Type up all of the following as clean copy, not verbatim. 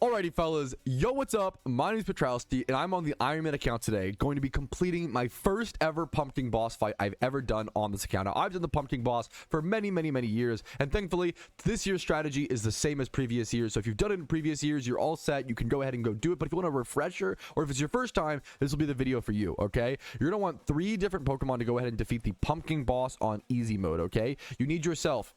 Alrighty, fellas. Yo, what's up? My name is Petrowski, and I'm on the Iron Man account today, going to be completing my first ever pumpkin boss fight I've ever done on this account. Now, I've done the pumpkin boss for many years, and thankfully, this year's strategy is the same as previous years. So if you've done it in previous years, you're all set. You can go ahead and go do it. But if you want a refresher, or if it's your first time, this will be the video for you, okay? You're going to want 3 different Pokemon to go ahead and defeat the pumpkin boss on easy mode, okay? You need yourself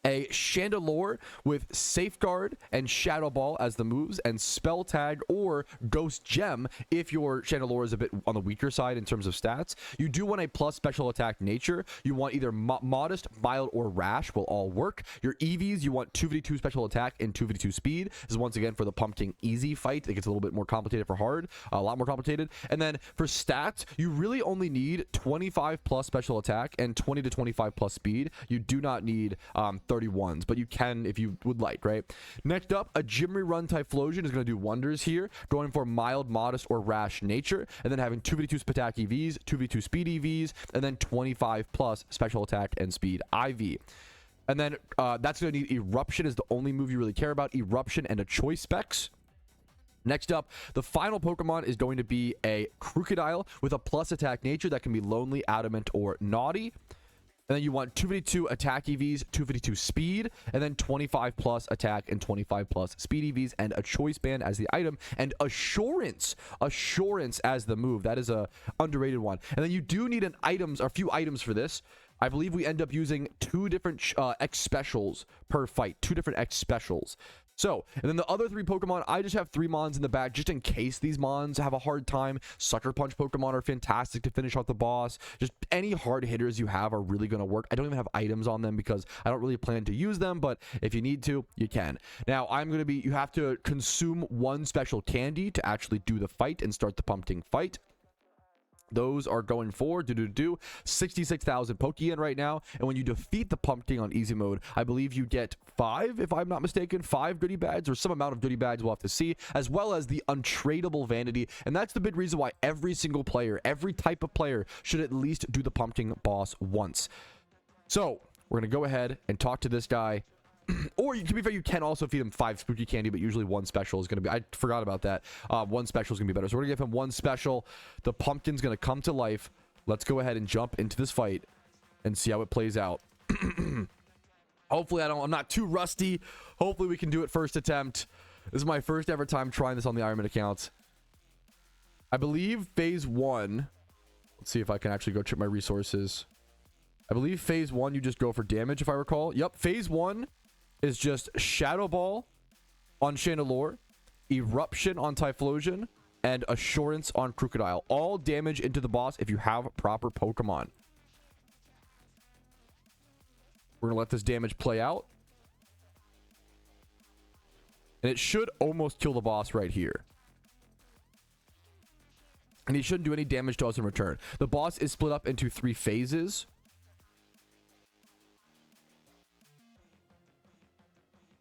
a Chandelure with Safeguard and Shadow Ball as the moves, and Spell Tag or Ghost Gem if your Chandelure is a bit on the weaker side in terms of stats. You do want a plus special attack nature. You want either modest, mild, or rash will all work. Your EVs, you want 2v2 special attack and 2v2 speed. This is once again for the pumpkin easy fight. It gets a little bit more complicated for hard, a lot more complicated. And then for stats, you really only need 25 plus special attack and 20 to 25 plus speed. You do not need 31s, but you can if you would like, right? Next up, a Jimmy Run Typhlosion is going to do wonders here, going for mild, modest, or rash nature, and then having 2v2 Spatak EVs, 2v2 speed EVs, and then 25 plus special attack and speed IV. And then that's going to need Eruption is the only move you really care about. Eruption and a Choice Specs. Next up, the final Pokemon is going to be a Crocodile with a plus attack nature that can be Lonely, Adamant, or Naughty. And then you want 2v2 attack EVs, 2v2 speed, and then 25 plus attack and 25 plus speed EVs, and a choice band as the item, and assurance as the move. That is a underrated one. And then you do need a few items for this. I believe we end up using 2 different X specials per fight, 2 different X specials. So, and then the other 3 Pokemon, I just have 3 Mons in the back just in case these Mons have a hard time. Sucker Punch Pokemon are fantastic to finish off the boss. Just any hard hitters you have are really going to work. I don't even have items on them because I don't really plan to use them, but if you need to, you can. Now, you have to consume 1 special candy to actually do the fight and start the pumpkin fight. Those are going for 66,000 Pokeyen right now. And when you defeat the pumpkin on easy mode, I believe you get 5, if I'm not mistaken, 5 goodie bags or some amount of goodie bags, we'll have to see, as well as the untradeable vanity. And that's the big reason why every single player, every type of player should at least do the pumpkin boss once. So we're going to go ahead and talk to this guy. Or, to be fair, you can also feed him 5 spooky candy, but usually 1 special is going to be... I forgot about that. 1 special is going to be better. So we're going to give him 1 special. The pumpkin's going to come to life. Let's go ahead and jump into this fight and see how it plays out. Hopefully, I'm not too rusty. Hopefully, we can do it first attempt. This is my first ever time trying this on the Iron Man account. I believe phase 1... Let's see if I can actually go check my resources. I believe phase 1, you just go for damage, if I recall. Yep, phase 1... is just Shadow Ball on Chandelure, Eruption on Typhlosion, and Assurance on Crocodile. All damage into the boss if you have proper Pokemon. We're going to let this damage play out. And it should almost kill the boss right here. And he shouldn't do any damage to us in return. The boss is split up into 3 phases.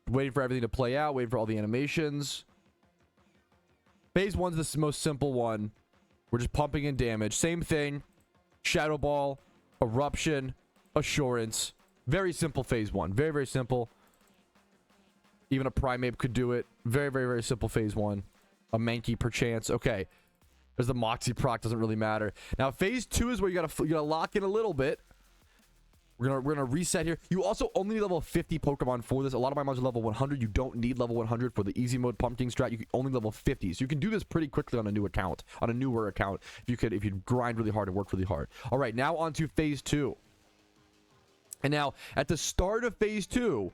Waiting for everything to play out, waiting for all the animations. Phase 1's the most simple one. We're just pumping in damage. Same thing. Shadow Ball, Eruption, Assurance. Very simple phase 1. Very simple. Even a Primeape could do it. Very simple phase 1. A Mankey perchance. Okay. There's the Moxie proc. Doesn't really matter. Now, phase 2 is where you gotta lock in a little bit. We're gonna reset here. You also only need level 50 Pokemon for this. A lot of my mons are level 100. You don't need level 100 for the easy mode pumpkin strat. You can only level 50. So you can do this pretty quickly on a newer account, if you grind really hard and work really hard. All right, now on to phase 2. And now at the start of phase 2,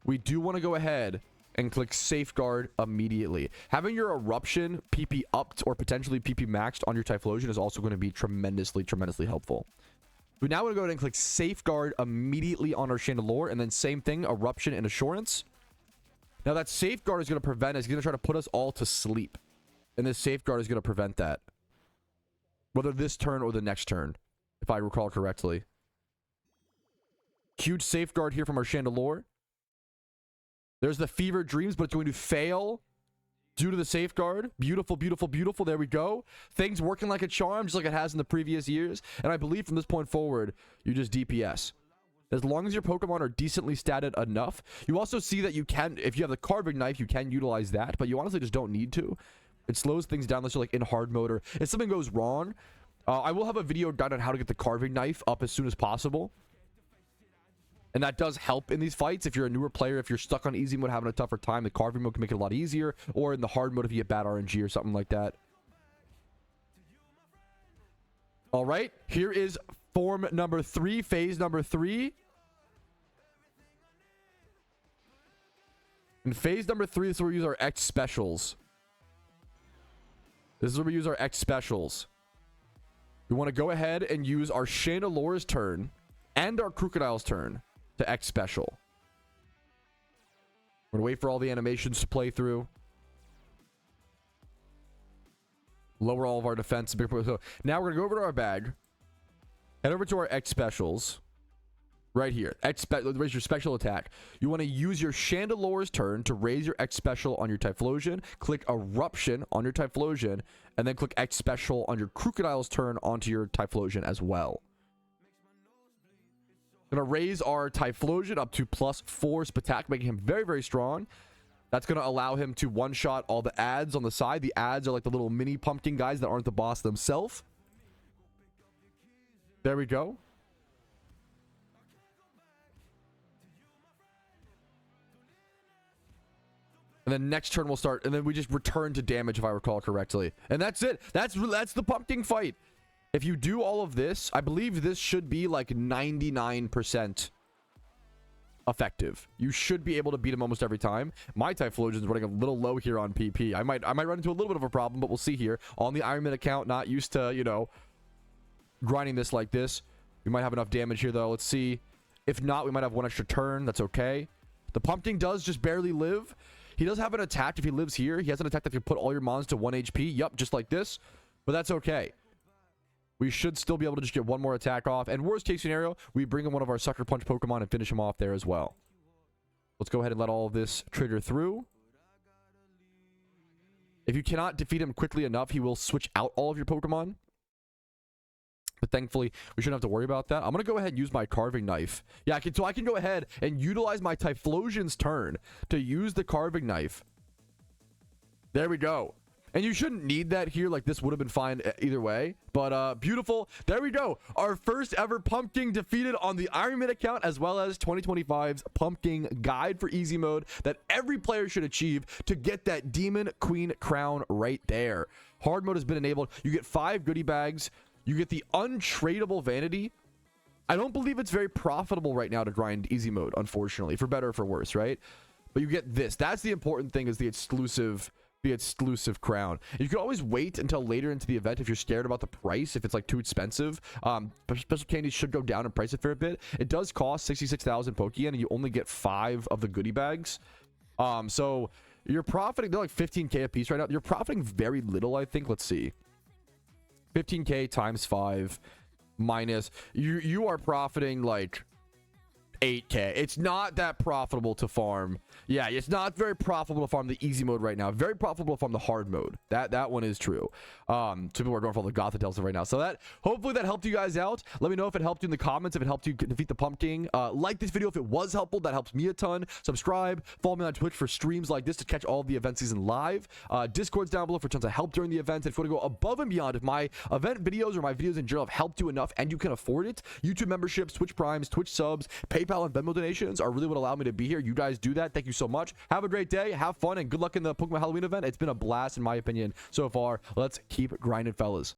we do want to go ahead and click Safeguard immediately. Having your Eruption PP upped or potentially PP maxed on your Typhlosion is also going to be tremendously helpful. We now want to go ahead and click Safeguard immediately on our Chandelure, and then same thing, Eruption and Assurance. Now that Safeguard is going to prevent us. He's going to try to put us all to sleep. And this Safeguard is going to prevent that. Whether this turn or the next turn, if I recall correctly. Huge Safeguard here from our Chandelure. There's the Fever Dreams, but it's going to fail due to the Safeguard. Beautiful. There we go. Things working like a charm, just like it has in the previous years. And I believe from this point forward, you just DPS. As long as your Pokemon are decently statted enough. You also see that you can, if you have the carving knife, you can utilize that, but you honestly just don't need to. It slows things down unless you're like in hard mode, or if something goes wrong. I will have a video done on how to get the carving knife up as soon as possible. And that does help in these fights. If you're a newer player, if you're stuck on easy mode, having a tougher time, the carving mode can make it a lot easier. Or in the hard mode if you get bad RNG or something like that. All right, here is form number 3, phase number 3. In phase number 3, this is where we use our X specials. This is where we use our X specials. We want to go ahead and use our Chandelore's turn and our Crocodile's turn to X special. We're going to wait for all the animations to play through. Lower all of our defense. So now we're going to go over to our bag. Head over to our X specials. Right here. Raise your special attack. You want to use your Chandelore's turn to raise your X special on your Typhlosion. Click Eruption on your Typhlosion. And then click X special on your Crocodile's turn onto your Typhlosion as well. Going to raise our Typhlosion up to +4 attack, making him very, very strong. That's going to allow him to one-shot all the ads on the side. The ads are like the little mini pumpkin guys that aren't the boss themselves. There we go. And then next turn we'll start, and then we just return to damage if I recall correctly. And that's it. That's the pumpkin fight. If you do all of this, I believe this should be like 99% effective. You should be able to beat him almost every time. My Typhlosion's running a little low here on PP. I might run into a little bit of a problem, but we'll see here. On the Ironman account, not used to, you know, grinding this like this. We might have enough damage here though. Let's see. If not, we might have one extra turn. That's okay. The pumpkin does just barely live. He does have an attack if he lives here. He has an attack that can put all your mons to 1 HP. Yup, just like this. But that's okay. We should still be able to just get one more attack off. And worst case scenario, we bring in one of our Sucker Punch Pokemon and finish him off there as well. Let's go ahead and let all of this trigger through. If you cannot defeat him quickly enough, he will switch out all of your Pokemon. But thankfully, we shouldn't have to worry about that. I'm going to go ahead and use my carving knife. Yeah, I can go ahead and utilize my Typhlosion's turn to use the carving knife. There we go. And you shouldn't need that here. Like, this would have been fine either way. But beautiful. There we go. Our first ever pumpkin defeated on the Ironman account, as well as 2025's pumpkin guide for easy mode that every player should achieve to get that Demon Queen crown right there. Hard mode has been enabled. You get 5 goodie bags. You get the untradeable vanity. I don't believe it's very profitable right now to grind easy mode, unfortunately, for better or for worse, right? But you get this. That's the important thing, is the exclusive crown. You can always wait until later into the event if you're scared about the price, if it's like too expensive. Special candies should go down in price a fair bit. It does cost 66,000 Pokeyen, and you only get 5 of the goodie bags. So you're profiting, they're like 15k a piece right now. You're profiting very little, I think. Let's see. 15k times 5 minus, you are profiting like 8k. It's not that profitable to farm. Yeah, it's not very profitable to farm the easy mode right now. Very profitable to farm the hard mode. That one is true. Some people are going for all the Gothitelle stuff right now. So that, hopefully that helped you guys out. Let me know if it helped you in the comments, if it helped you defeat the pumpkin. Like this video if it was helpful. That helps me a ton. Subscribe. Follow me on Twitch for streams like this to catch all of the event season live. Discord's down below for tons of help during the events. And if you want to go above and beyond, if my event videos or my videos in general have helped you enough and you can afford it, YouTube memberships, Twitch Primes, Twitch subs, PayPal and Venmo donations are really what allow me to be here. You guys do that. Thank you so much. Have a great day. Have fun and good luck in the Pokemon Halloween event. It's been a blast in my opinion so far. Let's keep grinding, fellas.